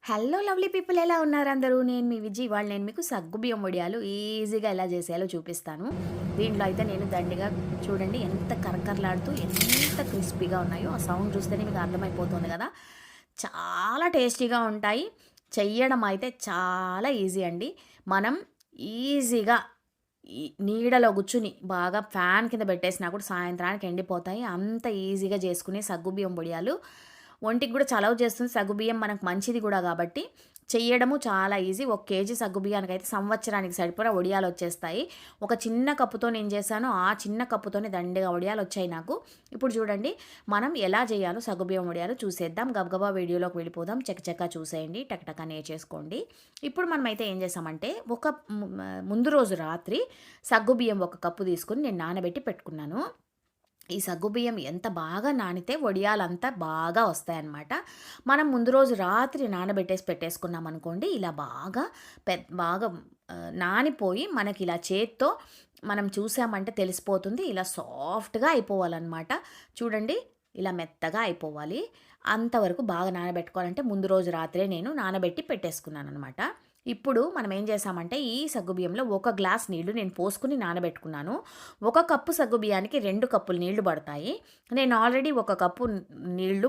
Hello lovely people ఎలా ఉన్నారు అందరూ? నేను మీ విజయ్. ఇవాళ నేను మీకు సగ్గుబియ్యం వడియాలు ఈజీగా ఎలా చేసేయాలో చూపిస్తాను. దీంట్లో అయితే నేను దండిగా చూడండి ఎంత కరకరలాడుతూ ఎంత క్రిస్పీగా ఉన్నాయో. ఆ సౌండ్ చూస్తేనే మీకు అర్థమైపోతుంది కదా! చాలా టేస్టీగా ఉంటాయి. చెయ్యడం అయితే చాలా ఈజీ అండి. మనం ఈజీగా నీడలో కూర్చుని బాగా ఫ్యాన్ కింద పెట్టేసినా కూడా సాయంత్రానికి ఎండిపోతాయి. అంత ఈజీగా చేసుకునే సగ్గుబియ్యం వడియాలు. ఒంటికి కూడా చలవ చేస్తుంది. సగ్గుబియ్యం మనకు మంచిది కూడా కాబట్టి చెయ్యడము చాలా ఈజీ. ఒక కేజీ సగ్గుబియ్యానికైతే సంవత్సరానికి సరిపడా వడియాలొచ్చేస్తాయి. ఒక చిన్న కప్పుతో నేను చేశాను. ఆ చిన్న కప్పుతోనే దండిగా వడియాలొచ్చాయి నాకు. ఇప్పుడు చూడండి మనం ఎలా చేయాలో సగ్గుబియ్యం వడియాలు చూసేద్దాం. గబగబా వీడియోలోకి వెళ్ళిపోదాం. చకచకా చూసేయండి. టకటకా నేర్చేసుకోండి. ఇప్పుడు మనమైతే ఏం చేసామంటే ముందు రోజు రాత్రి సగ్గుబియ్యం ఒక కప్పు తీసుకొని నేను నానబెట్టి పెట్టుకున్నాను. ఈ సగ్గుబియ్యం ఎంత బాగా నానితే వడియాలంతా బాగా వస్తాయన్నమాట. మనం ముందు రోజు రాత్రి నానబెట్టేసి పెట్టేసుకున్నామనుకోండి, ఇలా బాగా బాగా నానిపోయి మనకి ఇలా చేత్తో మనం చూసామంటే తెలిసిపోతుంది. ఇలా సాఫ్ట్‌గా అయిపోవాలన్నమాట. చూడండి ఇలా మెత్తగా అయిపోవాలి. అంతవరకు బాగా నానబెట్టుకోవాలంటే ముందు రోజు రాత్రే నేను నానబెట్టి పెట్టేసుకున్నాననమాట. ఇప్పుడు మనం ఏం చేసామంటే ఈ సగ్గుబియ్యంలో ఒక గ్లాస్ నీళ్లు నేను పోసుకొని నానబెట్టుకున్నాను. ఒక కప్పు సగ్గుబియ్యానికి 2 కప్పులు నీళ్లు పడతాయి. నేను ఆల్రెడీ ఒక కప్పు నీళ్లు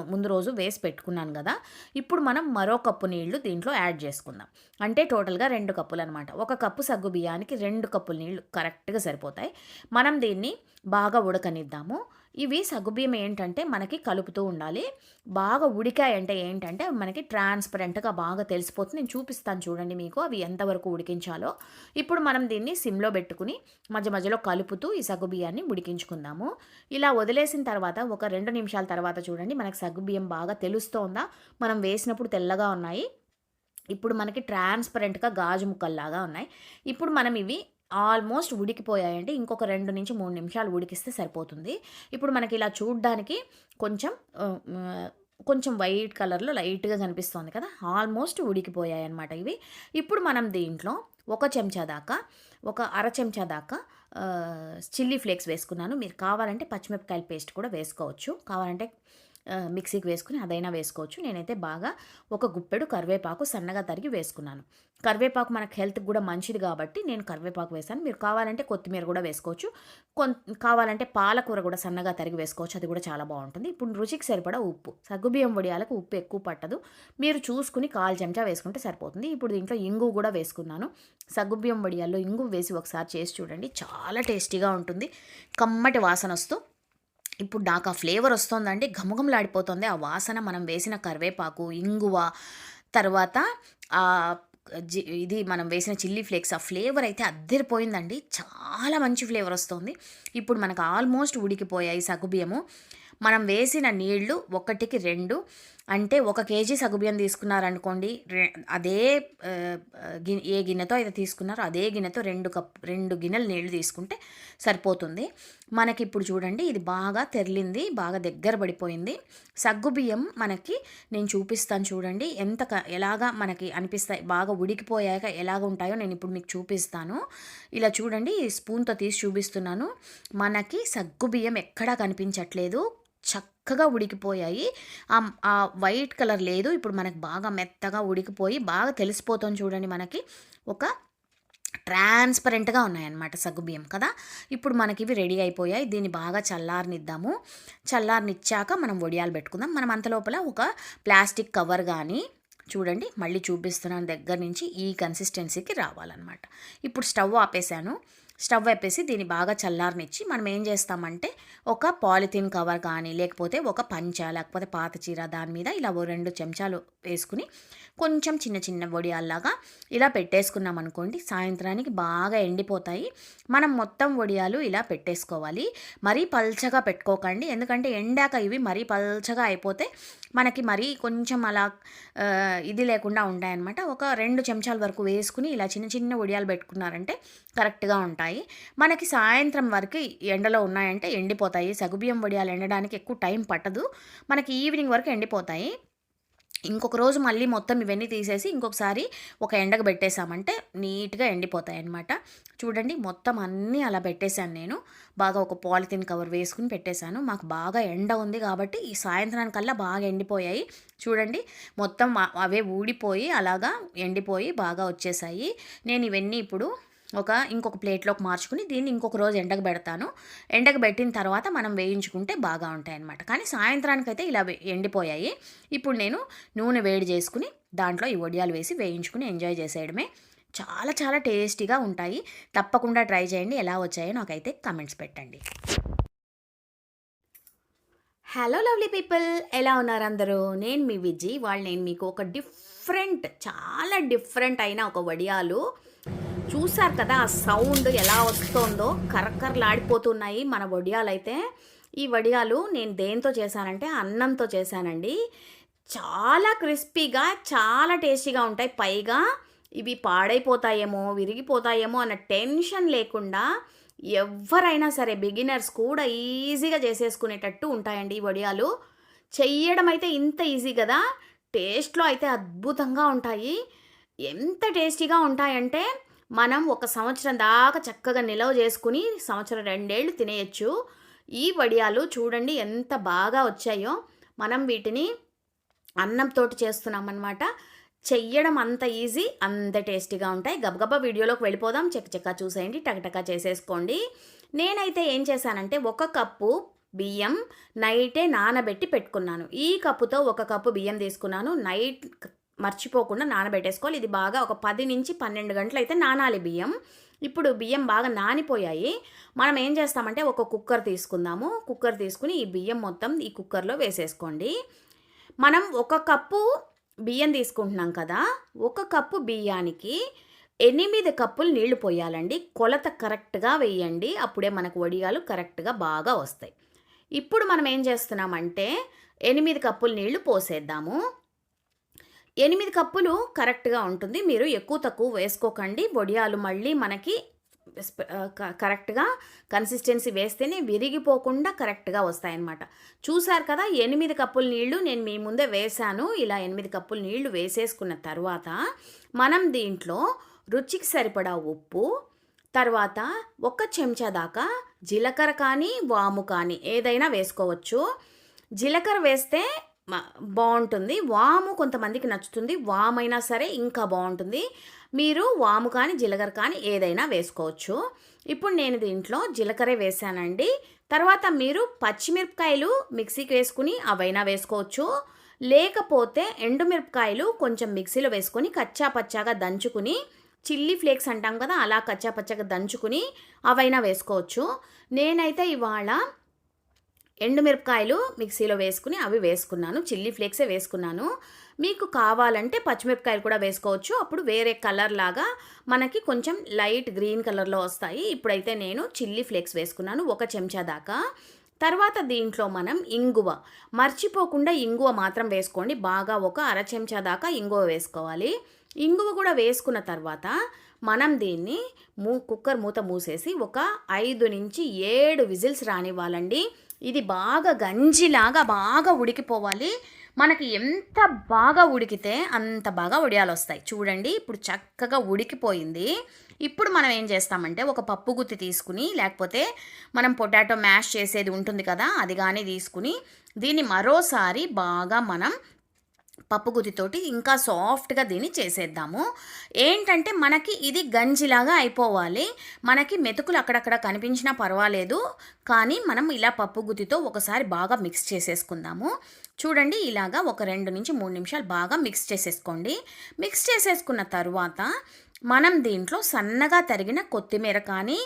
ముందు రోజు వేసి పెట్టుకున్నాను కదా! ఇప్పుడు మనం మరో కప్పు నీళ్లు దీంట్లో యాడ్ చేసుకుందాం. అంటే టోటల్‌గా 2 కప్పులనమాట. ఒక కప్పు సగ్గుబియ్యానికి 2 కప్పులు నీళ్లు కరెక్ట్‌గా సరిపోతాయి. మనం దీన్ని బాగా ఉడకనిద్దాము. ఇవి సగ్గుబియ్యం ఏంటంటే మనకి కలుపుతూ ఉండాలి. బాగా ఉడికాయంటే ఏంటంటే మనకి ట్రాన్స్‌పరెంట్‌గా బాగా తెలిసిపోతుంది. నేను చూపిస్తాను చూడండి మీకు అవి ఎంతవరకు ఉడికించాలో. ఇప్పుడు మనం దీన్ని సిమ్‌లో పెట్టుకుని మధ్య మధ్యలో కలుపుతూ ఈ సగ్గుబియ్యాన్ని ఉడికించుకుందాము. ఇలా వదిలేసిన తర్వాత ఒక 2 నిమిషాల తర్వాత చూడండి మనకు సగ్గుబియ్యం బాగా తెలుస్తోందా? మనం వేసినప్పుడు తెల్లగా ఉన్నాయి. ఇప్పుడు మనకి ట్రాన్స్‌పరెంట్‌గా గాజు ముక్కల్లాగా ఉన్నాయి. ఇప్పుడు మనం ఇవి ఆల్మోస్ట్ ఉడికిపోయాయండి. ఇంకొక 2-3 నిమిషాలు ఉడికిస్తే సరిపోతుంది. ఇప్పుడు మనకి ఇలా చూడ్డానికి కొంచెం కొంచెం వైట్ కలర్‌లో లైట్‌గా కనిపిస్తోంది కదా! ఆల్మోస్ట్ ఉడికిపోయాయన్నమాట ఇవి. ఇప్పుడు మనం దీంట్లో ఒక చెంచా దాకా, ఒక అర చెంచా దాకా చిల్లీ ఫ్లేక్స్ వేసుకున్నాను. మీరు కావాలంటే పచ్చిమిరపకాయల పేస్ట్ కూడా వేసుకోవచ్చు. కావాలంటే మిక్సీకి వేసుకొని అదైనా వేసుకోవచ్చు. నేనైతే బాగా ఒక గుప్పెడు కరివేపాకు సన్నగా తరిగి వేసుకున్నాను. కరివేపాకు మనకు హెల్త్‌కి కూడా మంచిది కాబట్టి నేను కరివేపాకు వేశాను. మీరు కావాలంటే కొత్తిమీర కూడా వేసుకోవచ్చు. కావాలంటే పాలకూర కూడా సన్నగా తరిగి వేసుకోవచ్చు. అది కూడా చాలా బావుంటుంది. ఇప్పుడు రుచికి సరిపడా ఉప్పు. సగ్గుబియ్యం వడియాలకు ఉప్పు ఎక్కువ పట్టదు. మీరు చూసుకొని 1/4 చెంచా వేసుకుంటే సరిపోతుంది. ఇప్పుడు దీంట్లో ఇంగువ కూడా వేసుకున్నాను. సగ్గుబియ్యం వడియాల్లో ఇంగువ వేసి ఒకసారి చేసి చూడండి. చాలా టేస్టీగా ఉంటుంది. కమ్మటి వాసనొస్తూ ఇప్పుడు నాకు ఆ ఫ్లేవర్ వస్తోందండి. ఘమఘమలాడిపోతుంది. ఆ వాసన మనం వేసిన కరివేపాకు, ఇంగువ, తర్వాత ఆహ్, ఇది మనం వేసిన చిల్లీ ఫ్లేక్స్ ఆ ఫ్లేవర్ అయితే అద్దిరిపోయిందండి. చాలా మంచి ఫ్లేవర్ వస్తోంది. ఇప్పుడు మనకు ఆల్మోస్ట్ ఉడికిపోయాయి సగ్గుబియ్యము. మనం వేసిన నీళ్లు 1కి 2 అంటే 1 కేజీ సగ్గుబియ్యం తీసుకున్నారనుకోండి. అదే ఏ గిన్నెతో అయితే తీసుకున్నారో అదే గిన్నెతో 2 గిన్నెలు నీళ్లు తీసుకుంటే సరిపోతుంది. మనకిప్పుడు చూడండి ఇది బాగా తెర్లింది. బాగా దగ్గర పడిపోయింది. సగ్గుబియ్యం మనకి నేను చూపిస్తాను చూడండి. ఎలాగా మనకి అనిపిస్తాయి. బాగా ఉడికిపోయాక ఎలాగ ఉంటాయో నేను ఇప్పుడు మీకు చూపిస్తాను. ఇలా చూడండి స్పూన్‌తో తీసి చూపిస్తున్నాను. మనకి సగ్గుబియ్యం ఎక్కడా కనిపించట్లేదు. చక్కగా ఉడికిపోయాయి. ఆ వైట్ కలర్ లేదు. ఇప్పుడు మనకు బాగా మెత్తగా ఉడికిపోయి బాగా తెలిసిపోతుంది చూడండి మనకి. ఒక ట్రాన్స్‌పరెంట్‌గా ఉన్నాయన్నమాట సగ్గుబియ్యం కదా! ఇప్పుడు మనకివి రెడీ అయిపోయాయి. దీన్ని బాగా చల్లారనిద్దాము. చల్లారనిచ్చాక మనం వడియాలు పెట్టుకుందాం. మనం అంతలోపల ఒక ప్లాస్టిక్ కవర్ గానీ చూడండి మళ్ళీ చూపిస్తున్నాను దగ్గర నుంచి ఈ కన్సిస్టెన్సీకి రావాలన్నమాట. ఇప్పుడు స్టవ్ ఆపేసాను. స్టవ్ ఆపేసి దీన్ని బాగా చల్లారనిచ్చి మనం ఏం చేస్తామంటే ఒక పాలిథీన్ కవర్ కానీ లేకపోతే ఒక పంచ లేకపోతే పాత చీర దాని మీద ఇలా ఓ 2 చెంచాలు వేసుకుని కొంచెం చిన్న చిన్న వడియాల్లాగా ఇలా పెట్టేసుకున్నాం అనుకోండి సాయంత్రానికి బాగా ఎండిపోతాయి. మనం మొత్తం వడియాలు ఇలా పెట్టేసుకోవాలి. మరీ పల్చగా పెట్టుకోకండి. ఎందుకంటే ఎండాక ఇవి మరీ పల్చగా అయిపోతే మనకి మరీ కొంచెం అలా ఇది లేకుండా ఉంటాయన్నమాట. ఒక 2 చెంచాల వరకు వేసుకుని ఇలా చిన్న చిన్న వడియాలు పెట్టుకున్నారంటే కరెక్ట్‌గా ఉంటాయి. మనకి సాయంత్రం వరకు ఎండలో ఉన్నాయంటే ఎండిపోతాయి. సగ్గుబియ్యం వడియాలు ఎండడానికి ఎక్కువ టైం పట్టదు. మనకి ఈవినింగ్ వరకు ఎండిపోతాయి. ఇంకొక రోజు మళ్ళీ మొత్తం ఇవన్నీ తీసేసి ఇంకొకసారి ఒక ఎండకు పెట్టేసామంటే నీట్గా ఎండిపోతాయి అన్నమాట. చూడండి మొత్తం అన్నీ అలా పెట్టేశాను నేను. బాగా ఒక పాలిథిన్ కవర్ వేసుకుని పెట్టేశాను. మాకు బాగా ఎండ ఉంది కాబట్టి ఈ సాయంత్రానికల్లా బాగా ఎండిపోయాయి. చూడండి మొత్తం అవే ఊడిపోయి అలాగా ఎండిపోయి బాగా వచ్చేసాయి. నేను ఇవన్నీ ఇప్పుడు ఇంకొక ప్లేట్లోకి మార్చుకుని దీన్ని ఇంకొక రోజు ఎండకు పెడతాను. ఎండకు పెట్టిన తర్వాత మనం వేయించుకుంటే బాగా ఉంటాయి అన్నమాట. కానీ సాయంత్రానికైతే ఇలా ఎండిపోయాయి. ఇప్పుడు నేను నూనె వేడి చేసుకుని దాంట్లో ఈ వడియాలు వేసి వేయించుకుని ఎంజాయ్ చేసేయడమే. చాలా చాలా టేస్టీగా ఉంటాయి. తప్పకుండా ట్రై చేయండి. ఎలా వచ్చాయో నాకైతే కమెంట్స్ పెట్టండి. హలో లవ్లీ పీపుల్, ఎలా ఉన్నారు అందరూ? నేను మీ విజ్జి. నేను మీకు ఒక చాలా డిఫరెంట్ అయిన ఒక వడియాలు చూసారు కదా, ఆ సౌండ్ ఎలా వస్తుందో, కరకరలాడిపోతున్నాయి మన వడియాలు అయితే. ఈ వడియాలు నేను దేంతో చేశానంటే అన్నంతో చేశానండి. చాలా క్రిస్పీగా చాలా టేస్టీగా ఉంటాయి. పైగా ఇవి పాడైపోతాయేమో విరిగిపోతాయేమో అన్న టెన్షన్ లేకుండా ఎవరైనా సరే బిగినర్స్ కూడా ఈజీగా చేసేసుకునేటట్టు ఉంటాయండి ఈ వడియాలు. చెయ్యడం అయితే ఇంత ఈజీ కదా, టేస్ట్లో అయితే అద్భుతంగా ఉంటాయి. ఎంత టేస్టీగా ఉంటాయంటే మనం ఒక సంవత్సరం దాకా చక్కగా నిల్వ చేసుకుని సంవత్సరం 2 ఏళ్ళు తినేయచ్చు. ఈ వడియాలు చూడండి ఎంత బాగా వచ్చాయో. మనం వీటిని అన్నంతో చేస్తున్నామన్నమాట. చెయ్యడం అంత ఈజీ, అంత టేస్టీగా ఉంటాయి. గబగబా వీడియోలోకి వెళ్ళిపోదాం. చక్కచక్క చూసేయండి, టకటకా చేసేసుకోండి. నేనైతే ఏం చేశానంటే 1 కప్పు బియ్యం నైటే నానబెట్టి పెట్టుకున్నాను. ఈ కప్పుతో 1 కప్పు బియ్యం తీసుకున్నాను. నైట్ మర్చిపోకుండా నానబెట్టేసుకోవాలి. ఇది బాగా ఒక 10 నుంచి 12 గంటలు అయితే నానాలి బియ్యం. ఇప్పుడు బియ్యం బాగా నానిపోయాయి. మనం ఏం చేస్తామంటే ఒక కుక్కర్ తీసుకుందాము. కుక్కర్ తీసుకుని ఈ బియ్యం మొత్తం ఈ కుక్కర్లో వేసేసుకోండి. మనం 1 కప్పు బియ్యం తీసుకుంటున్నాం కదా, 1 కప్పు బియ్యానికి 8 కప్పులు నీళ్లు పోయాలండి. కొలత కరెక్ట్గా వేయండి, అప్పుడే మనకు వడియాలు కరెక్ట్గా బాగా వస్తాయి. ఇప్పుడు మనం ఏం చేస్తున్నామంటే 8 కప్పులు నీళ్లు పోసేద్దాము. 8 కప్పులు కరెక్ట్గా ఉంటుంది. మీరు ఎక్కువ తక్కువ వేసుకోకండి. వడియాలు మళ్ళీ మనకి కరెక్ట్గా కన్సిస్టెన్సీ వేస్తేనే విరిగిపోకుండా కరెక్ట్గా వస్తాయన్నమాట. చూసారు కదా, 8 కప్పుల నీళ్లు నేను మీ ముందే వేశాను. ఇలా 8 కప్పుల నీళ్లు వేసేసుకున్న తర్వాత మనం దీంట్లో రుచికి సరిపడా ఉప్పు, తర్వాత 1 చెంచా దాకా జీలకర్ర కానీ వాము కానీ ఏదైనా వేసుకోవచ్చు. జీలకర్ర వేస్తే బాగుంటుంది. వాము కొంతమందికి నచ్చుతుంది, వామైనా సరే ఇంకా బాగుంటుంది. మీరు వాము కానీ జీలకర్ర కానీ ఏదైనా వేసుకోవచ్చు. ఇప్పుడు నేను దీంట్లో జీలకర్ర వేసానండి. తర్వాత మీరు పచ్చిమిరపకాయలు మిక్సీకి వేసుకుని అవైనా వేసుకోవచ్చు. లేకపోతే ఎండుమిరపకాయలు కొంచెం మిక్సీలో వేసుకొని కచ్చా పచ్చాగా దంచుకుని, చిల్లీ ఫ్లేక్స్ అంటాం కదా, అలా కచ్చా పచ్చాగా దంచుకుని అవైనా వేసుకోవచ్చు. నేనైతే ఇవాళ ఎండుమిరపకాయలు మిక్సీలో వేసుకుని అవి వేసుకున్నాను. చిల్లీ ఫ్లేక్సే వేసుకున్నాను. మీకు కావాలంటే పచ్చిమిరపకాయలు కూడా వేసుకోవచ్చు. అప్పుడు వేరే కలర్ లాగా మనకి కొంచెం లైట్ గ్రీన్ కలర్లో వస్తాయి. ఇప్పుడైతే నేను చిల్లీ ఫ్లేక్స్ వేసుకున్నాను 1 చెంచా దాకా. తర్వాత దీంట్లో మనం ఇంగువ, మర్చిపోకుండా ఇంగువ మాత్రం వేసుకోండి. బాగా 1 అర చెంచా దాకా ఇంగువ వేసుకోవాలి. ఇంగువ కూడా వేసుకున్న తర్వాత మనం దీన్ని కుక్కర్ మూత మూసేసి ఒక 5 నుంచి 7 విజిల్స్ రానివ్వాలండి. ఇది బాగా గంజిలాగా బాగా ఉడికిపోవాలి. మనకి ఎంత బాగా ఉడికితే అంత బాగా వడియాలు వస్తాయి. చూడండి ఇప్పుడు చక్కగా ఉడికిపోయింది. ఇప్పుడు మనం ఏం చేస్తామంటే ఒక పప్పు గుత్తి తీసుకుని, లేకపోతే మనం పొటాటో మ్యాష్ చేసేది ఉంటుంది కదా, అది కానీ తీసుకుని దీన్ని మరోసారి బాగా మనం పప్పు గుత్తితోటి ఇంకా సాఫ్ట్గా దీన్ని చేసేద్దాము. ఏంటంటే మనకి ఇది గంజిలాగా అయిపోవాలి. మనకి మెతుకులు అక్కడక్కడ కనిపించినా పర్వాలేదు, కానీ మనం ఇలా పప్పు గుత్తితో ఒకసారి బాగా మిక్స్ చేసేసుకుందాము. చూడండి ఇలాగా ఒక 2 నుంచి 3 నిమిషాలు బాగా మిక్స్ చేసేసుకోండి. మిక్స్ చేసేసుకున్న తర్వాత మనం దీంట్లో సన్నగా తరిగిన కొత్తిమీర కానీ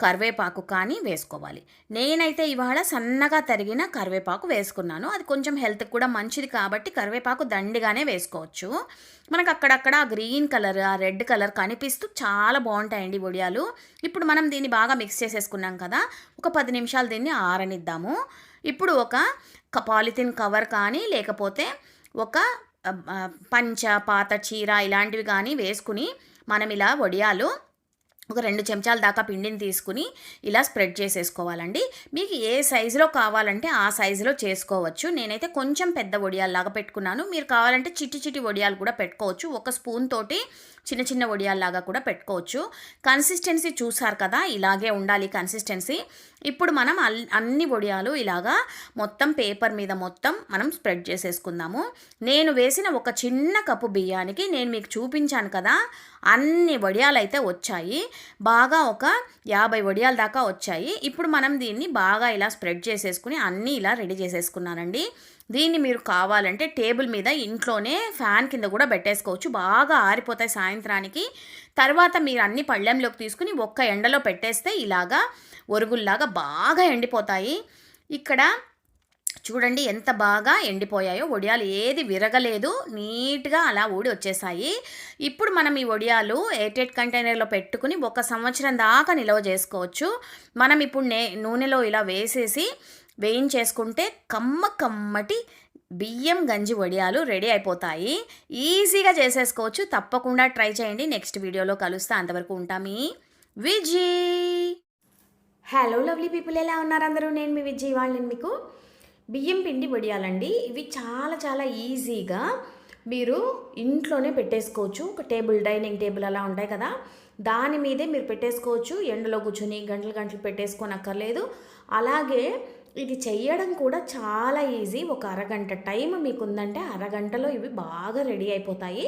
కరివేపాకు కానీ వేసుకోవాలి. నేనైతే ఇవాళ సన్నగా తరిగిన కరివేపాకు వేసుకున్నాను. అది కొంచెం హెల్త్కి కూడా మంచిది కాబట్టి కరివేపాకు దండిగానే వేసుకోవచ్చు. మనకు అక్కడక్కడ గ్రీన్ కలర్, రెడ్ కలర్ కనిపిస్తూ చాలా బాగుంటాయండి వడియాలు. ఇప్పుడు మనం దీన్ని బాగా మిక్స్ చేసేసుకున్నాం కదా, ఒక 10 నిమిషాలు దీన్ని ఆరనిద్దాము. ఇప్పుడు ఒక పాలిథిన్ కవర్ కానీ లేకపోతే ఒక పంచ, పాత చీర ఇలాంటివి కానీ వేసుకుని మనం ఇలా వడియాలు ఒక 2 చెంచాల దాకా పిండిని తీసుకుని ఇలా స్ప్రెడ్ చేసేసుకోవాలండి. మీకు ఏ సైజులో కావాలంటే ఆ సైజులో చేసుకోవచ్చు. నేనైతే కొంచెం పెద్ద వడియాల్లాగా పెట్టుకున్నాను. మీరు కావాలంటే చిట్టి చిట్టి వడియాలు కూడా పెట్టుకోవచ్చు. ఒక స్పూన్ తోటి చిన్న చిన్న వడియాల్లాగా కూడా పెట్టుకోవచ్చు. కన్సిస్టెన్సీ చూసారు కదా, ఇలాగే ఉండాలి కన్సిస్టెన్సీ. ఇప్పుడు మనం అన్ని వడియాలు ఇలాగా మొత్తం పేపర్ మీద మొత్తం మనం స్ప్రెడ్ చేసేసుకుందాము. నేను వేసిన ఒక చిన్న కప్పు బియ్యానికి నేను మీకు చూపించాను కదా, అన్ని వడియాలు అయితే వచ్చాయి. బాగా ఒక 50 వడియాల దాకా వచ్చాయి. ఇప్పుడు మనం దీన్ని బాగా ఇలా స్ప్రెడ్ చేసేసుకుని అన్నీ ఇలా రెడీ చేసేసుకున్నానండి. దీన్ని మీరు కావాలంటే టేబుల్ మీద ఇంట్లోనే ఫ్యాన్ కింద కూడా పెట్టేసుకోవచ్చు. బాగా ఆరిపోతాయి సాయంత్రానికి. తర్వాత మీరు అన్ని పళ్ళెంలోకి తీసుకుని ఒక్క ఎండలో పెట్టేస్తే ఇలాగా ఒరుగుల్లాగా బాగా ఎండిపోతాయి. ఇక్కడ చూడండి ఎంత బాగా ఎండిపోయాయో, వడియాలు ఏది విరగలేదు, నీట్గా అలా ఊడి వచ్చేసాయి. ఇప్పుడు మనం ఈ వడియాలు ఎయిర్టైట్ కంటైనర్లో పెట్టుకుని 1 సంవత్సరం దాకా నిల్వ చేసుకోవచ్చు. మనం ఇప్పుడు నూనెలో ఇలా వేయించేసుకుంటే కమ్మటి బియ్యం గంజి వడియాలు రెడీ అయిపోతాయి. ఈజీగా చేసేసుకోవచ్చు. తప్పకుండా ట్రై చేయండి. నెక్స్ట్ వీడియోలో కలుస్తా. అంతవరకు ఉంటామి విజీ. హలో లవ్లీ పీపుల్, ఎలా ఉన్నారు అందరూ? నేను మీ విజీ. నేను మీకు బియ్యం పిండి వడియాలండి. ఇవి చాలా ఈజీగా మీరు ఇంట్లోనే పెట్టేసుకోవచ్చు. ఒక డైనింగ్ టేబుల్ అలా ఉంటాయి కదా, దాని మీదే మీరు పెట్టేసుకోవచ్చు. ఎండలో కూర్చొని గంటలు పెట్టేసుకోనక్కర్లేదు. అలాగే ఇది చెయ్యడం కూడా చాలా ఈజీ. ఒక అరగంట టైం మీకు ఉందంటే అరగంటలో ఇవి బాగా రెడీ అయిపోతాయి.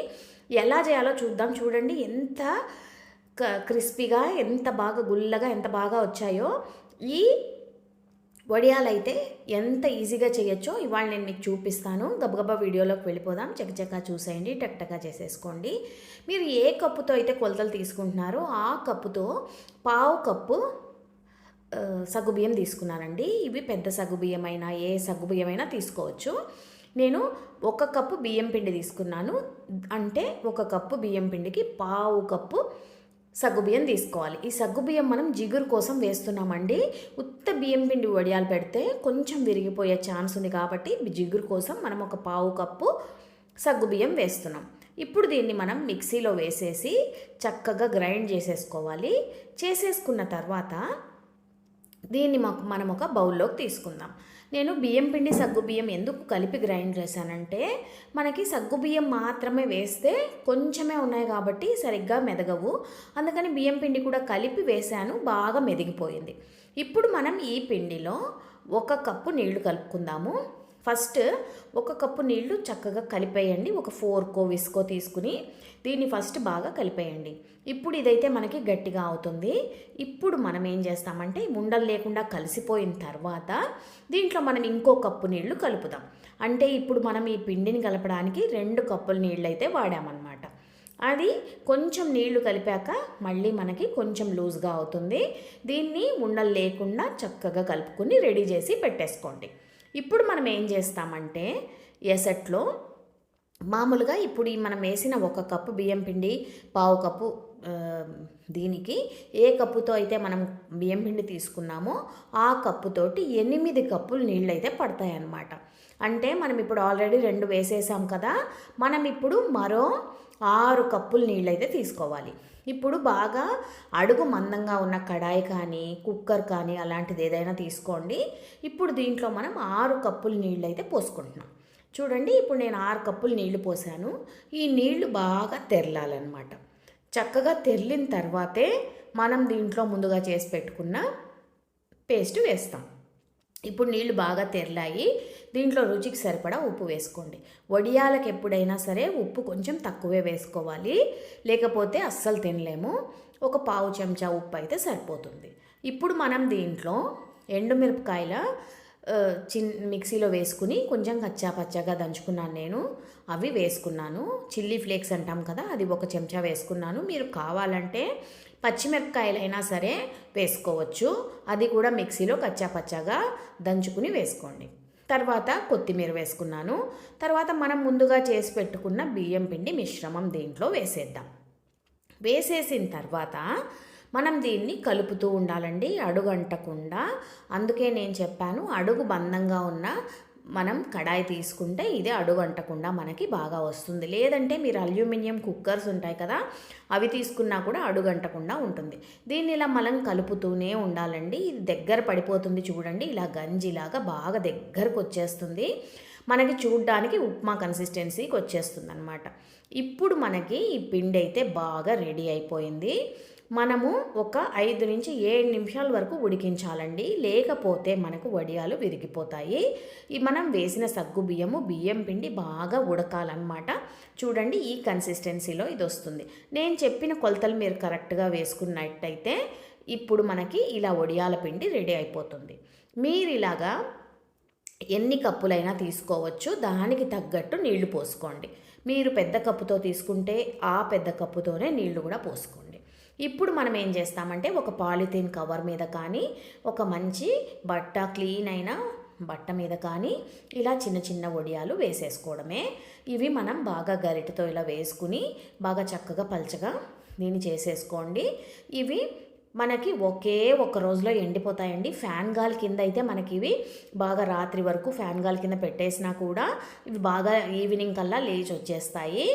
ఎలా చేయాలో చూద్దాం. చూడండి ఎంత క్రిస్పీగా, ఎంత బాగా గుల్లగా, ఎంత బాగా వచ్చాయో. ఈ వడియాలైతే ఎంత ఈజీగా చేయొచ్చో ఇవాళ నేను మీకు చూపిస్తాను. గబగబా వీడియోలోకి వెళ్ళిపోదాం. చకచకా చూసేయండి, టక్టగా చేసేసుకోండి. మీరు ఏ కప్పుతో అయితే కొలతలు తీసుకుంటున్నారో ఆ కప్పుతో 1/2 కప్పు సగ్గుబియ్యం తీసుకున్నానండి. ఇవి పెద్ద సగ్గుబియ్యం అయినా ఏ సగ్గుబియ్యమైనా తీసుకోవచ్చు. నేను 1 కప్పు బియ్యం పిండి తీసుకున్నాను. అంటే 1 కప్పు బియ్యం పిండికి 1/2 కప్పు సగ్గుబియ్యం తీసుకోవాలి. ఈ సగ్గుబియ్యం మనం జిగురు కోసం వేస్తున్నామండి. ఉత్త బియ్యం పిండి వడియాలు పెడితే కొంచెం విరిగిపోయే ఛాన్స్ ఉంది కాబట్టి జిగురు కోసం మనం 1/2 కప్పు సగ్గుబియ్యం వేస్తున్నాం. ఇప్పుడు దీన్ని మనం మిక్సీలో వేసేసి చక్కగా గ్రైండ్ చేసేసుకోవాలి. చేసేసుకున్న తర్వాత దీన్ని మనం ఒక బౌల్లోకి తీసుకుందాం. నేను బియ్యం పిండి సగ్గుబియ్యం ఎందుకు కలిపి గ్రైండ్ చేశానంటే, మనకి సగ్గుబియ్యం మాత్రమే వేస్తే కొంచెమే ఉన్నాయి కాబట్టి సరిగ్గా మెదగవు. అందుకని బియ్యం పిండి కూడా కలిపి వేశాను, బాగా మెదిగిపోయింది. ఇప్పుడు మనం ఈ పిండిలో 1 కప్పు నీళ్లు కలుపుకుందాము. ఫస్ట్ 1 కప్పు నీళ్లు చక్కగా కలిపేయండి. ఒక ఫోర్కో విస్కో తీసుకుని దీన్ని ఫస్ట్ బాగా కలిపేయండి. ఇప్పుడు ఇదైతే మనకి గట్టిగా అవుతుంది. ఇప్పుడు మనం ఏం చేస్తామంటే ఉండలు లేకుండా కలిసిపోయిన తర్వాత దీంట్లో మనం ఇంకో కప్పు నీళ్లు కలుపుదాం. అంటే ఇప్పుడు మనం ఈ పిండిని కలపడానికి 2 కప్పుల నీళ్ళు అయితే వాడామన్నమాట. అది కొంచెం నీళ్లు కలిపాక మళ్ళీ మనకి కొంచెం లూజ్గా అవుతుంది. దీన్ని ఉండలు లేకుండా చక్కగా కలుపుకొని రెడీ చేసి పెట్టేసుకోండి. ఇప్పుడు మనం ఏం చేస్తామంటే ఎసట్లో మామూలుగా ఇప్పుడు మనం వేసిన 1 కప్పు బియ్యం పిండి 1/2 కప్పు దీనికి ఏ కప్పుతో అయితే మనం బియ్యం పిండి తీసుకున్నామో ఆ కప్పుతోటి 8 కప్పులు నీళ్ళు అయితే పడతాయన్నమాట. అంటే మనం ఇప్పుడు ఆల్రెడీ 2 వేసేసాం కదా, మనం ఇప్పుడు మరో 6 కప్పులు నీళ్ళు అయితే తీసుకోవాలి. ఇప్పుడు బాగా అడుగు మందంగా ఉన్న కడాయి కానీ కుక్కర్ కానీ అలాంటిది ఏదైనా తీసుకోండి. ఇప్పుడు దీంట్లో మనం 6 కప్పులు నీళ్ళు అయితే పోసుకుంటున్నాం. చూడండి, ఇప్పుడు నేను 6 కప్పులు నీళ్లు పోసాను. ఈ నీళ్లు బాగా తెరలాలన్నమాట. చక్కగా తెరిలిన తర్వాతే మనం దీంట్లో ముందుగా చేసి పెట్టుకున్న పేస్ట్ వేస్తాం. ఇప్పుడు నీళ్లు బాగా తెరలాయి. దీంట్లో రుచికి సరిపడా ఉప్పు వేసుకోండి. వడియాలకు ఎప్పుడైనా సరే ఉప్పు కొంచెం తక్కువే వేసుకోవాలి, లేకపోతే అస్సలు తినలేము. ఒక 1/2 చెంచా ఉప్పు అయితే సరిపోతుంది. ఇప్పుడు మనం దీంట్లో ఎండుమిరపకాయల మిక్సీలో వేసుకుని కొంచెం కచ్చా పచ్చాగా దంచుకున్నాను నేను. అవి వేసుకున్నాను. చిల్లీ ఫ్లేక్స్ అంటాం కదా, అది 1 చెంచా వేసుకున్నాను. మీరు కావాలంటే పచ్చిమిరపకాయలైనా సరే వేసుకోవచ్చు. అది కూడా మిక్సీలో కచ్చా పచ్చాగా దంచుకుని వేసుకోండి. తర్వాత కొత్తిమీర వేసుకున్నాను. తర్వాత మనం ముందుగా చేసి పెట్టుకున్న బియ్యం పిండి మిశ్రమం దీంట్లో వేసేద్దాం. వేసేసిన తర్వాత మనం దీన్ని కలుపుతూ ఉండాలండి, అడుగు అంటకుండా. అందుకే నేను చెప్పాను, అడుగు బందంగా ఉన్న మనం కడాయి తీసుకుంటే ఇది అడుగంటకుండా మనకి బాగా వస్తుంది. లేదంటే మీరు అల్యూమినియం కుక్కర్స్ ఉంటాయి కదా, అవి తీసుకున్నా కూడా అడుగంటకుండా ఉంటుంది. దీన్ని ఇలా మనం కలుపుతూనే ఉండాలండి. ఇది దగ్గర పడిపోతుంది చూడండి, ఇలా గంజిలాగా బాగా దగ్గరకు వచ్చేస్తుంది. మనకి చూడ్డానికి ఉప్మా కన్సిస్టెన్సీకి వచ్చేస్తుంది అనమాట. ఇప్పుడు మనకి ఈ పిండి అయితే బాగా రెడీ అయిపోయింది. మనము ఒక 5 నుంచి 7 నిమిషాల వరకు ఉడికించాలండి, లేకపోతే మనకు వడియాలు విరిగిపోతాయి. ఈ మనం వేసిన సగ్గు బియ్యం పిండి బాగా ఉడకాలన్నమాట. చూడండి, ఈ కన్సిస్టెన్సీలో ఇది వస్తుంది. నేను చెప్పిన కొలతలు మీరు కరెక్ట్గా వేసుకున్నట్టయితే ఇప్పుడు మనకి ఇలా వడియాల పిండి రెడీ అయిపోతుంది. మీరు ఇలాగా ఎన్ని కప్పులైనా తీసుకోవచ్చు, దానికి తగ్గట్టు నీళ్లు పోసుకోండి. మీరు పెద్ద కప్పుతో తీసుకుంటే ఆ పెద్ద కప్పుతోనే నీళ్లు కూడా పోసుకోండి. ఇప్పుడు మనం ఏం చేస్తామంటే ఒక పాలిథీన్ కవర్ మీద కానీ, ఒక మంచి బట్ట క్లీన్ అయిన బట్ట మీద కానీ ఇలా చిన్న చిన్న వడియాలు వేసేసుకోవడమే. ఇవి మనం బాగా గరిటెతో ఇలా వేసుకుని బాగా చక్కగా పల్చగా దీన్ని చేసేసుకోండి. ఇవి మనకి ఒకే ఒక రోజులో ఎండిపోతాయండి. ఫ్యాన్ గాలి కింద అయితే మనకి ఇవి బాగా రాత్రి వరకు ఫ్యాన్ గాలి కింద పెట్టేసినా కూడా ఇవి బాగా ఈవినింగ్ కల్లా లేచి వచ్చేస్తాయి.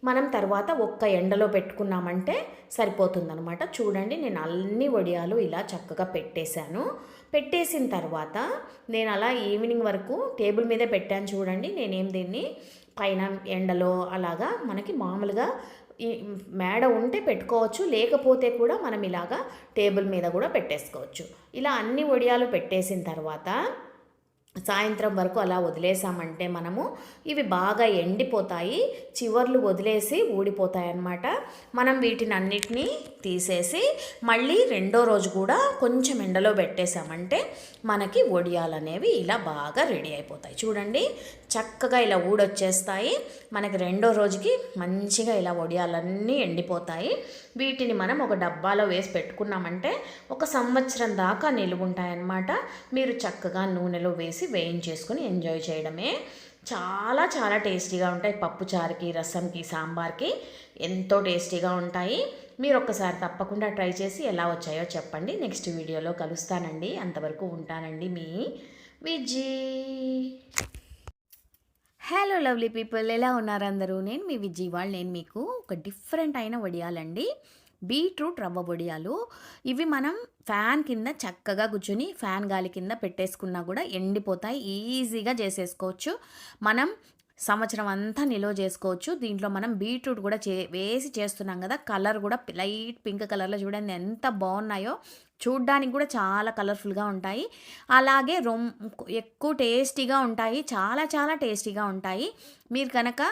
మనం తర్వాత ఒక్క ఎండలో పెట్టుకున్నామంటే సరిపోతుందనమాట. చూడండి, నేను అన్ని వడియాలు ఇలా చక్కగా పెట్టేశాను. పెట్టేసిన తర్వాత నేను అలా ఈవినింగ్ వరకు టేబుల్ మీదే పెట్టాను. చూడండి, నేనేం దీన్ని పైన ఎండలో అలాగా మనకి మామూలుగా ఈ మేడ ఉంటే పెట్టుకోవచ్చు, లేకపోతే కూడా మనం ఇలాగా టేబుల్ మీద కూడా పెట్టేసుకోవచ్చు. ఇలా అన్ని వడియాలు పెట్టేసిన తర్వాత సాయంత్రం వరకు అలా వదిలేసామంటే మనము ఇవి బాగా ఎండిపోతాయి, చివర్లు వదిలేసి ఊడిపోతాయి అన్నమాట. మనం వీటిని అన్నిటినీ తీసేసి మళ్ళీ రెండో రోజు కూడా కొంచెం ఎండలో పెట్టేసామంటే మనకి వడియాలు అనేవి ఇలా బాగా రెడీ అయిపోతాయి. చూడండి, చక్కగా ఇలా ఊడొచ్చేస్తాయి. మనకి రెండో రోజుకి మంచిగా ఇలా వడియాలన్నీ ఎండిపోతాయి. వీటిని మనం ఒక డబ్బాలో వేసి పెట్టుకున్నామంటే ఒక సంవత్సరం దాకా నిలువుంటాయన్నమాట. మీరు చక్కగా నూనెలో వేసి వేయించేసుకొని ఎంజాయ్ చేయడమే. చాలా చాలా టేస్టీగా ఉంటాయి. పప్పుచారుకి, రసంకి, సాంబార్కి ఎంతో టేస్టీగా ఉంటాయి. మీరు ఒక్కసారి తప్పకుండా ట్రై చేసి ఎలా వచ్చాయో చెప్పండి. నెక్స్ట్ వీడియోలో కలుస్తానండి. అంతవరకు ఉంటానండి, మీ విజీ. హలో లవ్లీ పీపుల్, ఎలా ఉన్నారు అందరూ? నేను మీ విజీ నేను మీకు ఒక డిఫరెంట్ అయిన వడియాలండి, బీట్రూట్ రవ్వ వడియాలు. ఇవి మనం ఫ్యాన్ కింద చక్కగా కూర్చొని ఫ్యాన్ గాలి కింద పెట్టేసుకున్నా కూడా ఎండిపోతాయి. ఈజీగా చేసేసుకోవచ్చు. మనం సంవత్సరం అంతా నిల్వ చేసుకోవచ్చు. దీంట్లో మనం బీట్రూట్ కూడా వేసి చేస్తున్నాం కదా, కలర్ కూడా లైట్ పింక్ కలర్లో చూడండి ఎంత బాగున్నాయో. చూడ్డానికి కూడా చాలా కలర్ఫుల్గా ఉంటాయి. అలాగే ఎక్కువ టేస్టీగా ఉంటాయి. చాలా చాలా టేస్టీగా ఉంటాయి. మీరు కనుక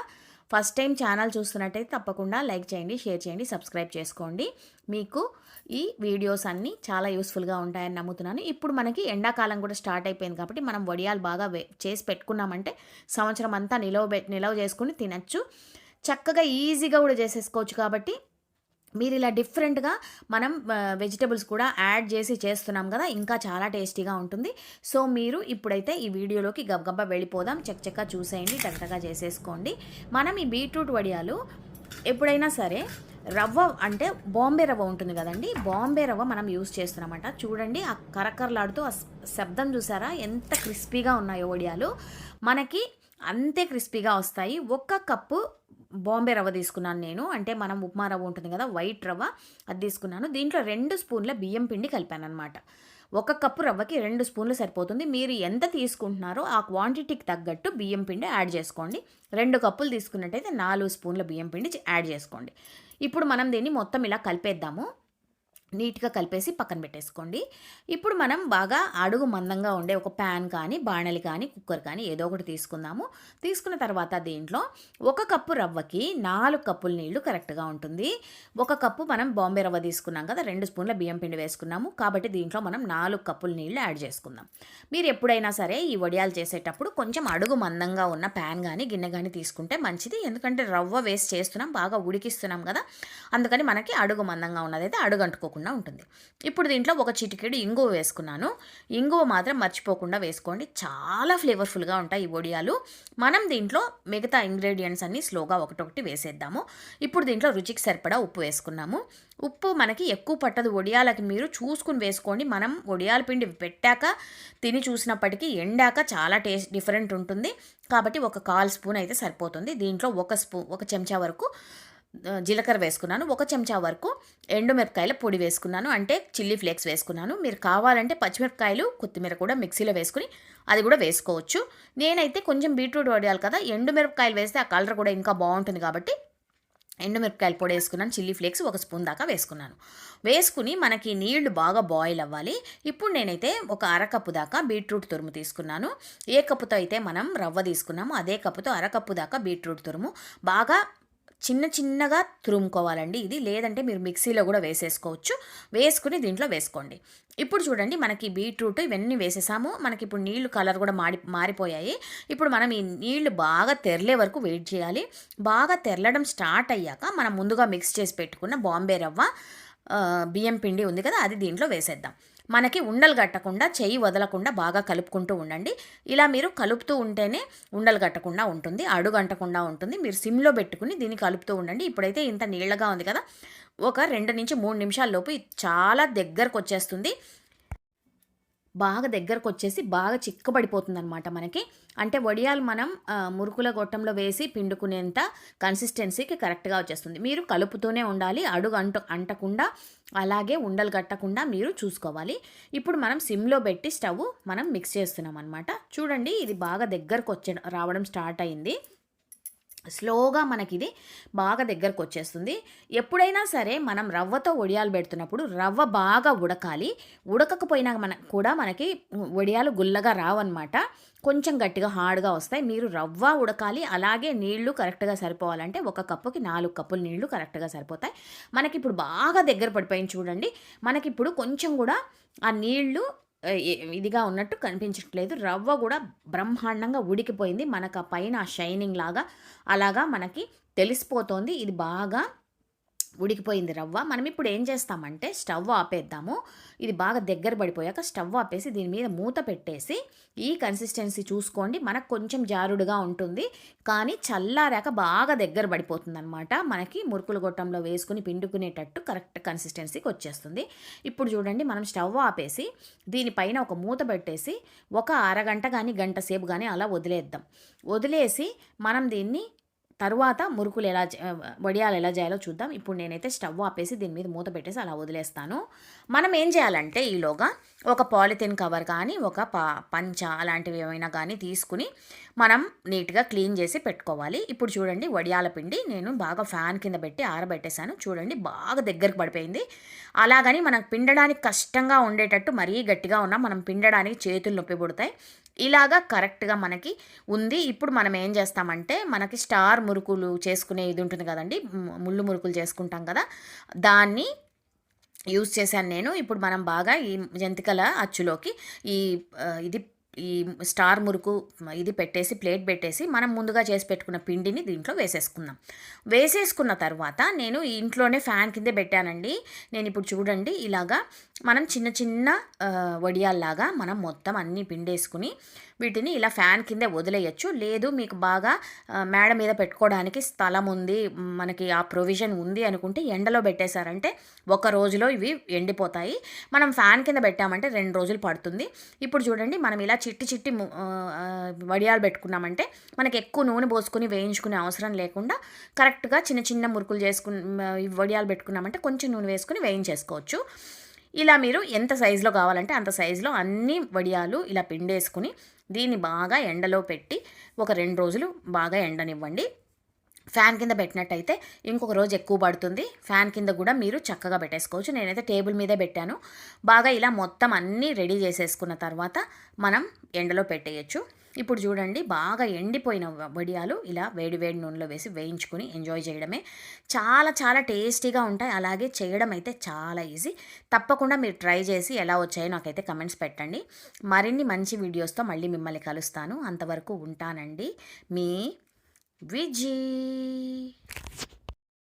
ఫస్ట్ టైం ఛానల్ చూస్తున్నట్టయితే తప్పకుండా లైక్ చేయండి, షేర్ చేయండి, సబ్స్క్రైబ్ చేసుకోండి. మీకు ఈ వీడియోస్ అన్నీ చాలా యూస్ఫుల్గా ఉంటాయని నమ్ముతున్నాను. ఇప్పుడు మనకి ఎండాకాలం కూడా స్టార్ట్ అయిపోయింది కాబట్టి మనం వడియాలు బాగా చేసి పెట్టుకున్నామంటే సంవత్సరం అంతా నిలవ చేసుకుని తినచ్చు. చక్కగా ఈజీగా కూడా చేసేసుకోవచ్చు. కాబట్టి మీరు ఇలా డిఫరెంట్గా మనం వెజిటబుల్స్ కూడా యాడ్ చేసి చేస్తున్నాం కదా, ఇంకా చాలా టేస్టీగా ఉంటుంది. సో మీరు ఇప్పుడైతే ఈ వీడియోలోకి గబగబా వెళ్ళిపోదాం. చక్కగా చూసేయండి, టక్టగా చేసేసుకోండి. మనం ఈ బీట్రూట్ వడియాలు ఎప్పుడైనా సరే రవ్వ అంటే బాంబే రవ్వ ఉంటుంది కదండి, బాంబే రవ్వ మనం యూస్ చేస్తున్నామంట. చూడండి, ఆ కరకరలాడుతూ ఆ శబ్దం చూసారా, ఎంత క్రిస్పీగా ఉన్నాయో వడియాలు. మనకి అంతే క్రిస్పీగా వస్తాయి. 1 కప్పు బాంబే రవ్వ తీసుకున్నాను నేను, అంటే మనం ఉప్మా రవ్వ ఉంటుంది కదా, వైట్ రవ్వ, అది తీసుకున్నాను. దీంట్లో 2 స్పూన్ల బియ్యం పిండి కలిపాను అనమాట. 1 కప్పు రవ్వకి 2 స్పూన్లు సరిపోతుంది. మీరు ఎంత తీసుకుంటున్నారో ఆ క్వాంటిటీకి తగ్గట్టు బియ్యం పిండి యాడ్ చేసుకోండి. 2 కప్పులు తీసుకున్నట్టయితే 4 స్పూన్ల బియ్యం పిండి యాడ్ చేసుకోండి. ఇప్పుడు మనం దీన్ని మొత్తం ఇలా కలిపేద్దాము. నీట్గా కలిపేసి పక్కన పెట్టేసుకోండి. ఇప్పుడు మనం బాగా అడుగు మందంగా ఉండే ఒక ప్యాన్ కానీ, బాణలి కానీ, కుక్కర్ కానీ ఏదో ఒకటి తీసుకుందాము. తీసుకున్న తర్వాత దీంట్లో 1 కప్పు రవ్వకి 4 కప్పుల నీళ్లు కరెక్ట్గా ఉంటుంది. 1 కప్పు మనం బాంబే రవ్వ తీసుకున్నాం కదా, 2 స్పూన్ల బియ్యం పిండి వేసుకున్నాము. కాబట్టి దీంట్లో మనం 4 కప్పుల నీళ్లు యాడ్ చేసుకుందాం. మీరు ఎప్పుడైనా సరే ఈ వడియాలు చేసేటప్పుడు కొంచెం అడుగు మందంగా ఉన్న ప్యాన్ కానీ, గిన్నె కానీ తీసుకుంటే మంచిది. ఎందుకంటే రవ్వ వేసి చేస్తున్నాం, బాగా ఉడికిస్తున్నాం కదా, అందుకని మనకి అడుగు మందంగా ఉన్నదైతే అడుగంటుకోకుండా లేకుండా ఉంటుంది. ఇప్పుడు దీంట్లో ఒక చిటికెడు ఇంగువ వేసుకున్నాను. ఇంగువ మాత్రం మర్చిపోకుండా వేసుకోండి, చాలా ఫ్లేవర్ఫుల్గా ఉంటాయి ఈ వడియాలు. మనం దీంట్లో మిగతా ఇంగ్రీడియంట్స్ అన్నీ స్లోగా ఒకటొకటి వేసేద్దాము. ఇప్పుడు దీంట్లో రుచికి సరిపడా ఉప్పు వేసుకున్నాము. ఉప్పు మనకి ఎక్కువ పట్టదు వడియాలకి, మీరు చూసుకుని వేసుకోండి. మనం వడియాల పిండి పెట్టాక తిని చూసినప్పటికీ ఎండాక చాలా టేస్ట్ డిఫరెంట్ ఉంటుంది. కాబట్టి ఒక 1/4 స్పూన్ అయితే సరిపోతుంది. దీంట్లో ఒక చెంచా వరకు జీలకర్ర వేసుకున్నాను, 1 చెంచా వరకు ఎండుమిరపకాయల పొడి వేసుకున్నాను, అంటే చిల్లీ ఫ్లేక్స్ వేసుకున్నాను. మీరు కావాలంటే పచ్చిమిరపకాయలు కొత్తిమీర కూడా మిక్సీలో వేసుకుని అది కూడా వేసుకోవచ్చు. నేనైతే కొంచెం బీట్రూట్ వడియాలి కదా, ఎండుమిరపకాయలు వేస్తే ఆ కలర్ కూడా ఇంకా బాగుంటుంది కాబట్టి ఎండుమిరపకాయల పొడి వేసుకున్నాను, చిల్లీ ఫ్లేక్స్ 1 స్పూన్ దాకా వేసుకున్నాను. వేసుకుని మనకి నీళ్లు బాగా బాయిల్ అవ్వాలి. ఇప్పుడు నేనైతే ఒక అరకప్పు దాకా బీట్రూట్ తురుము తీసుకున్నాను. ఏ కప్పుతో అయితే మనం రవ్వ తీసుకున్నామో అదే కప్పుతో అరకప్పు దాకా బీట్రూట్ తురుము బాగా చిన్నగా తురుముకోవాలండి ఇది, లేదంటే మీరు మిక్సీలో కూడా వేసేసుకోవచ్చు. వేసుకుని దీంట్లో వేసుకోండి. ఇప్పుడు చూడండి, మనకి బీట్రూట్ ఇవన్నీ వేసేసాము. మనకి ఇప్పుడు నీళ్లు కలర్ కూడా మారిపోయాయి. ఇప్పుడు మనం ఈ నీళ్లు బాగా తెరలే వరకు వెయిట్ చేయాలి. బాగా తెరలడం స్టార్ట్ అయ్యాక మనం ముందుగా మిక్స్ చేసి పెట్టుకున్న బాంబే రవ్వ, బియ్యం పిండి ఉంది కదా, అది దీంట్లో వేసేద్దాం. మనకి ఉండలు కట్టకుండా, చెయ్యి వదలకుండా బాగా కలుపుకుంటూ ఉండండి. ఇలా మీరు కలుపుతూ ఉంటేనే ఉండలు కట్టకుండా ఉంటుంది, అడుగు అంటకుండా ఉంటుంది. మీరు సిమ్లో పెట్టుకుని దీన్ని కలుపుతూ ఉండండి. ఇప్పుడైతే ఇంత నీళ్ళగా ఉంది కదా, ఒక 2 నుంచి 3 నిమిషాల లోపు చాలా దగ్గరకు వచ్చేస్తుంది. బాగా దగ్గరకు వచ్చేసి బాగా చిక్కబడిపోతుందనమాట మనకి. అంటే వడియాలు మనం మురుకుల గొట్టంలో వేసి పిండుకునేంత కన్సిస్టెన్సీకి కరెక్ట్గా వచ్చేస్తుంది. మీరు కలుపుతూనే ఉండాలి, అడుగు అంటకుండా, అలాగే ఉండలు కట్టకుండా మీరు చూసుకోవాలి. ఇప్పుడు మనం సిమ్లో పెట్టి స్టవ్ మనం మిక్స్ చేస్తున్నాం అనమాట. చూడండి, ఇది బాగా దగ్గరకు రావడం స్టార్ట్ అయింది. స్లోగా మనకి ఇది బాగా దగ్గరకు వచ్చేస్తుంది. ఎప్పుడైనా సరే మనం రవ్వతో వడియాలు పెడుతున్నప్పుడు రవ్వ బాగా ఉడకాలి. ఉడకకపోయినా కూడా మనకి వడియాలు గుల్లగా రావన్నమాట, కొంచెం గట్టిగా హార్డ్గా వస్తాయి. మీరు రవ్వ ఉడకాలి, అలాగే నీళ్లు కరెక్ట్గా సరిపోవాలంటే 1 కప్పుకి 4 కప్పులు నీళ్లు కరెక్ట్గా సరిపోతాయి. మనకి ఇప్పుడు బాగా దగ్గర పడిపోయింది చూడండి. మనకిప్పుడు కొంచెం కూడా ఆ నీళ్లు ఇదిగా ఉన్నట్టు కనిపించట్లేదు. రవ్వ కూడా బ్రహ్మాండంగా ఉడికిపోయింది. మనకు ఆ పైన షైనింగ్ లాగా అలాగా మనకి తెలిసిపోతోంది. ఇది బాగా ఉడికిపోయింది రవ్వ. మనం ఇప్పుడు ఏం చేస్తామంటే స్టవ్ ఆపేద్దాము. ఇది బాగా దగ్గర పడిపోయాక స్టవ్ ఆపేసి దీని మీద మూత పెట్టేసి ఈ కన్సిస్టెన్సీ చూసుకోండి. మనకు కొంచెం జారుడుగా ఉంటుంది, కానీ చల్లారాక బాగా దగ్గర పడిపోతుంది అనమాట. మనకి మురుకుల గొట్టంలో వేసుకుని పిండుకునేటట్టు కరెక్ట్ కన్సిస్టెన్సీకి వచ్చేస్తుంది. ఇప్పుడు చూడండి, మనం స్టవ్ ఆపేసి దీనిపైన ఒక మూత పెట్టేసి ఒక అరగంట కానీ గంట సేపు కానీ అలా వదిలేద్దాం. వదిలేసి మనం దీన్ని తరువాత మురుకులు వడియాలు ఎలా చేయాలో చూద్దాం. ఇప్పుడు నేనైతే స్టవ్ ఆపేసి దీని మీద మూత పెట్టేసి అలా వదిలేస్తాను. మనం ఏం చేయాలంటే ఈలోగా ఒక పాలిథిన్ కవర్ కానీ ఒక పంచ అలాంటివి ఏమైనా కానీ తీసుకుని మనం నీట్గా క్లీన్ చేసి పెట్టుకోవాలి. ఇప్పుడు చూడండి, వడియాల పిండి నేను బాగా ఫ్యాన్ కింద పెట్టి ఆరబెట్టేశాను. చూడండి, బాగా దగ్గరకు పడిపోయింది. అలాగని మనకు పిండడానికి కష్టంగా ఉండేటట్టు మరీ గట్టిగా ఉన్నా మనం పిండడానికి చేతులు నొప్పి పుడతాయి. ఇలాగా కరెక్ట్గా మనకి ఉంది. ఇప్పుడు మనం ఏం చేస్తామంటే మనకి స్టార్ మురుకులు చేసుకునే ఇది ఉంటుంది కదండి, ముళ్ళు మురుకులు చేసుకుంటాం కదా, దాన్ని యూజ్ చేశాను నేను. ఇప్పుడు మనం బాగా ఈ జంతికల అచ్చులోకి ఈ స్టార్ మురుకు ఇది పెట్టేసి ప్లేట్ పెట్టేసి మనం ముందుగా చేసి పెట్టుకున్న పిండిని దీంట్లో వేసేసుకుందాం. వేసేసుకున్న తర్వాత నేను ఇంట్లోనే ఫ్యాన్ కిందే పెట్టానండి. నేను ఇప్పుడు చూడండి, ఇలాగా మనం చిన్న వడియాల్లాగా మనం మొత్తం అన్నీ పిండేసుకుని వీటిని ఇలా ఫ్యాన్ కిందే వదిలేయచ్చు. లేదు మీకు బాగా మేడ మీద పెట్టుకోవడానికి స్థలం ఉంది, మనకి ఆ ప్రొవిజన్ ఉంది అనుకుంటే ఎండలో పెట్టేశారంటే 1 రోజులో ఇవి ఎండిపోతాయి. మనం ఫ్యాన్ కింద పెట్టామంటే 2 రోజులు పడుతుంది. ఇప్పుడు చూడండి, మనం ఇలా చిట్టి వడియాలు పెట్టుకున్నామంటే మనకి ఎక్కువ నూనె పోసుకుని వేయించుకునే అవసరం లేకుండా కరెక్ట్గా చిన్న మురుకులు వడియాలు పెట్టుకున్నామంటే కొంచెం నూనె వేసుకుని వేయించేసుకోవచ్చు. ఇలా మీరు ఎంత సైజులో కావాలంటే అంత సైజులో అన్ని వడియాలు ఇలా పిండేసుకుని దీన్ని బాగా ఎండలో పెట్టి ఒక 2 రోజులు బాగా ఎండనివ్వండి. ఫ్యాన్ కింద పెట్టినట్టయితే ఇంకొక రోజు ఎక్కువ పడుతుంది. ఫ్యాన్ కింద కూడా మీరు చక్కగా పెట్టేసుకోవచ్చు. నేనైతే టేబుల్ మీదే పెట్టాను. బాగా ఇలా మొత్తం అన్నీ రెడీ చేసేసుకున్న తర్వాత మనం ఎండలో పెట్టేయచ్చు. ఇప్పుడు చూడండి, బాగా ఎండిపోయిన వడియాలు ఇలా వేడి నూనెలో వేసి వేయించుకుని ఎంజాయ్ చేయడమే. చాలా టేస్టీగా ఉంటాయి. అలాగే చేయడం అయితే చాలా ఈజీ. తప్పకుండా మీరు ట్రై చేసి ఎలా వచ్చాయో నాకైతే కమెంట్స్ పెట్టండి. మరిన్ని మంచి వీడియోస్తో మళ్ళీ మిమ్మల్ని కలుస్తాను. అంతవరకు ఉంటానండి, మీ విజీ.